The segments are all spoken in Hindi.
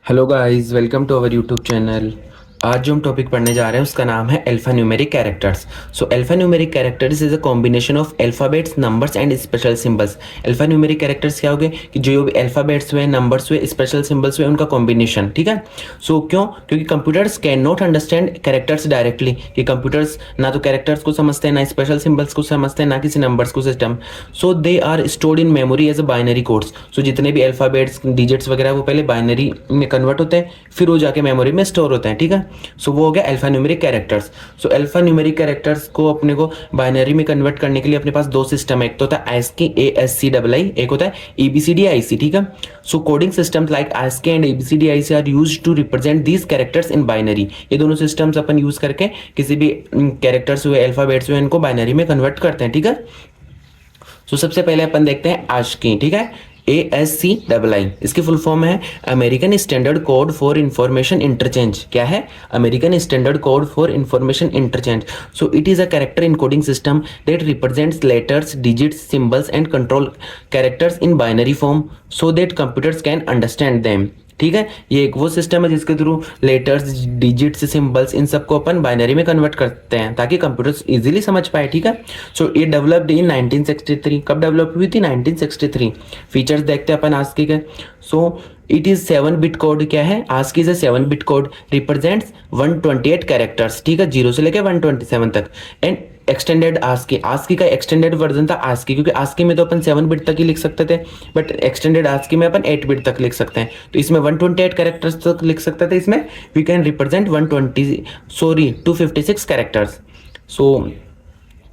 Hello guys, welcome to our YouTube channel. आज जो हम टॉपिक पढ़ने जा रहे हैं उसका नाम है alpha numeric characters. So alpha numeric characters is a combination of alphabets, numbers and special symbols. Alpha numeric characters क्या हो गए कि जो भी अल्फाबेट्स हुए, नंबर्स हुए, स्पेशल सिंबल्स हुए, उनका कॉम्बिनेशन। ठीक है। सो क्यों? क्योंकि computers can not understand characters directly, कि कंप्यूटर्स ना तो कैरेक्टर्स को समझते हैं, ना स्पेशल सिंबल्स को समझते हैं, ना किसी नंबर्स को system. So they are stored in memory as a binary codes. So जितने भी अल्फाबेट्स, डिजिट्स वगैरह वो पहले बाइनरी में कन्वर्ट होते हैं, फिर वो जाके मेमोरी में स्टोर होते हैं। ठीक है। सो वो हो गया alpha numeric characters. So alpha numeric characters को अपने को बाइनरी में कन्वर्ट करने के लिए अपने पास दो सिस्टम है। एक तो होता है ASCII, ASCII, एक होता है ABCDIC। ठीक है। So coding systems like ASCII and ABCDIC are used to represent these characters in binary. ये दोनों सिस्टम्स अपन यूज करके किसी भी कैरेक्टर्स हुए, अल्फाबेट्स हुए, इनको बाइनरी में कन्वर्ट करते हैं। ठीक है। सो सबसे पहले अपन देखते हैं ASCII। ठीक है। ASCII, इसकी फुल फॉर्म है American standard code for information interchange. क्या है? American standard code for information interchange. So it is a character encoding system that represents letters, digits, symbols and control characters in binary form so that computers can understand them. ठीक है। ये एक वो सिस्टम है जिसके थ्रू लेटर्स, डिजिट्स, सिंबल्स, इन सबको अपन बाइनरी में कन्वर्ट करते हैं ताकि कंप्यूटर्स इजीली समझ पाए। ठीक है। सो ये डेवलप्ड इन 1963। कब डेवलप हुई थी? 1963। फीचर्स देखते हैं अपन ASCII के। So it is 7 bit code. क्या है? ASCII is a 7 bit code, represents 128 characters. ठीक है। 0 से लेकर 127 तक। एंड एक्सटेंडेड ASCII का एक्सटेंडेड वर्जन था ASCII, क्योंकि ASCII में तो अपन 7 बिट तक ही लिख सकते थे, बट एक्सटेंडेड ASCII में अपन 8 बिट तक लिख सकते हैं। तो इसमें 128 कैरेक्टर्स तक लिख सकते थे। इसमें वी कैन रिप्रेजेंट 256 कैरेक्टर्स। सो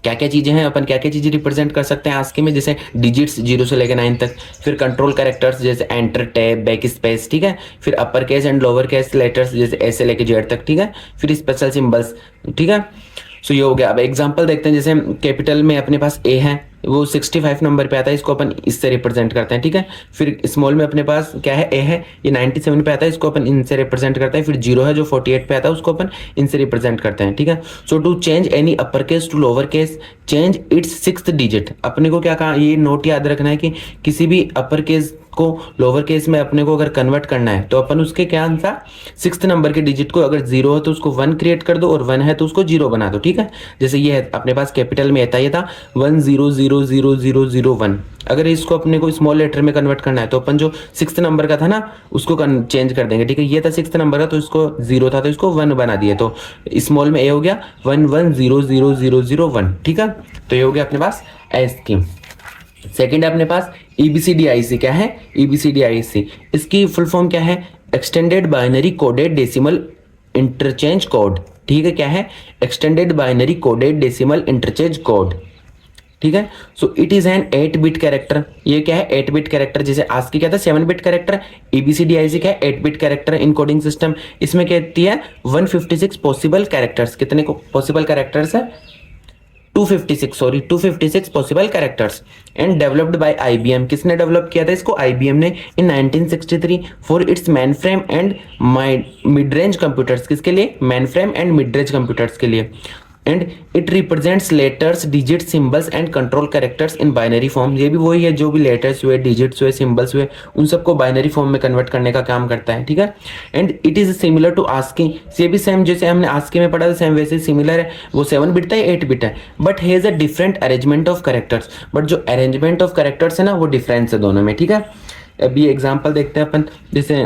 क्या क्या चीजें हैं, अपन क्या क्या चीजें रिप्रेजेंट कर सकते हैं ASCII में? जैसे डिजिट्स 0 से लेकर 9 तक, फिर कंट्रोल कैरेक्टर्स जैसे एंटर, टैब, बैक स्पेस। ठीक है। फिर upper case and lower case letters जैसे ए से लेकर जेड तक। ठीक है। फिर स्पेशल सिंबल्स। ठीक है। सो ये हो गया। अब एग्जांपल देखते हैं। जैसे कैपिटल में अपने पास ए है, वो 65 नंबर पे आता है, इसको अपन इससे रिप्रेजेंट करते हैं। ठीक है। फिर स्मॉल में अपने पास क्या है? ए है, ये 97 पे आता है, इसको अपन इनसे रिप्रेजेंट करते हैं। फिर 0 है जो 48 पे आता है, उसको अपन इनसे रिप्रेजेंट करते हैं। ठीक है। So to change any upper case to lower case, change its 6th digit. अपने को क्या कहा, ये नोट याद रखना है कि किसी भी अपर केस को लोअर केस में अपने को अगर कन्वर्ट करना है तो अपन उसके क्या आंसर 6th नंबर के डिजिट को, अगर 0 है तो उसको 1 क्रिएट कर दो, और 1 है तो उसको 0 बना दो। ठीक है। जैसे ये है अपने पास कैपिटल में ये था 10000001। अगर इसको अपने को स्मॉल लेटर में कन्वर्ट करना है तो अपन जो 6th नंबर का था ना, उसको चेंज कर देंगे। ठीक है। ये था 6th नंबर का, तो इसको 0 था तो इसको 1 बना दिए, तो स्मॉल में ए हो गया 11000001। ठीक है। तो ये हो गया अपने पास ASCII। सेकंड है अपने पास EBCDIC। क्या है? EBCDIC, इसकी फुल फॉर्म क्या है? Extended binary coded decimal interchange code. ठीक है। क्या है? Extended binary coded decimal interchange code. ठीक है। So it is an 8 bit character. ये क्या है? 8 बिट कैरेक्टर। जैसे ASCII क्या था? 7 बिट कैरेक्टर। EBCDIC क्या है? 8 बिट कैरेक्टर इनकोडिंग सिस्टम। इसमें कहती है 156 पॉसिबल कैरेक्टर्स। कितने को पॉसिबल कैरेक्टर्स है? 256 possible characters. And developed by IBM। किसने डेवलप किया था इसको? IBM ने इन 1963 for its main frame and mid range computers. किसके लिए? Main frame and mid range computers के लिए। And it represents letters, digit, symbols and control characters in binary form. ये भी वही है, जो भी लेटर्स हुए, डिजिट्स हुए, सिंबल्स हुए, उन सबको बाइनरी फॉर्म में कन्वर्ट करने का काम करता है। ठीक है। And it is similar to ASCII। ये भी सेम, जैसे हमने ASCII में पढ़ा था सेम वैसे सिमिलर है। वो 7 बिट था, 8 बिट है, but has a different arrangement of characters. But जो अरेंजमेंट ऑफ कैरेक्टर्स है ना, वो डिफरेंस है दोनों में। ठीक है। अभी एग्जाम्पल देखते हैं अपन। जैसे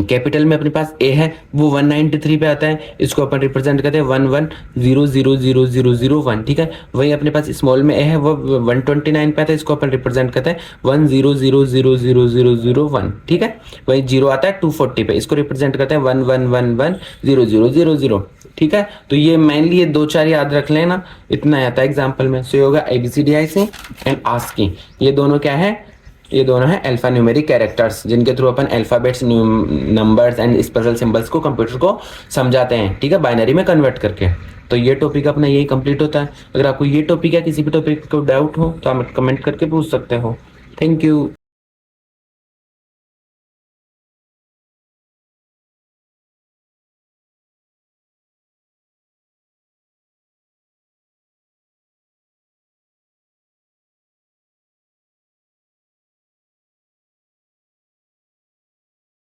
कैपिटल में अपने पास ए है, वो 193 पे आता है, इसको अपन रिप्रेजेंट करते हैं 11000001। ठीक है। वही अपने पास स्मॉल में ए है, वो 129 पे आता है, इसको अपन रिप्रेजेंट करते हैं 10000001। ठीक है। वही 0 आता है 240 पे, इसको रिप्रेजेंट करते हैं 11110000। ठीक है। तो ये मेनली ये 2-4 याद रख लेना, इतना आता है एग्जाम्पल में। सो ये होगा ABCDIC एंड ASCII। ये दोनों क्या है? ये दोनों है अल्फा न्यूमेरिक कैरेक्टर्स, जिनके through upon alphabets, numbers and special symbols को कंप्यूटर को समझाते हैं। ठीक है। बाइनरी में कन्वर्ट करके। तो ये टॉपिक अपना यही कंप्लीट होता है। अगर आपको ये टॉपिक या किसी भी टॉपिक को डाउट हो तो आप कमेंट करके पूछ सकते हो। Thank you.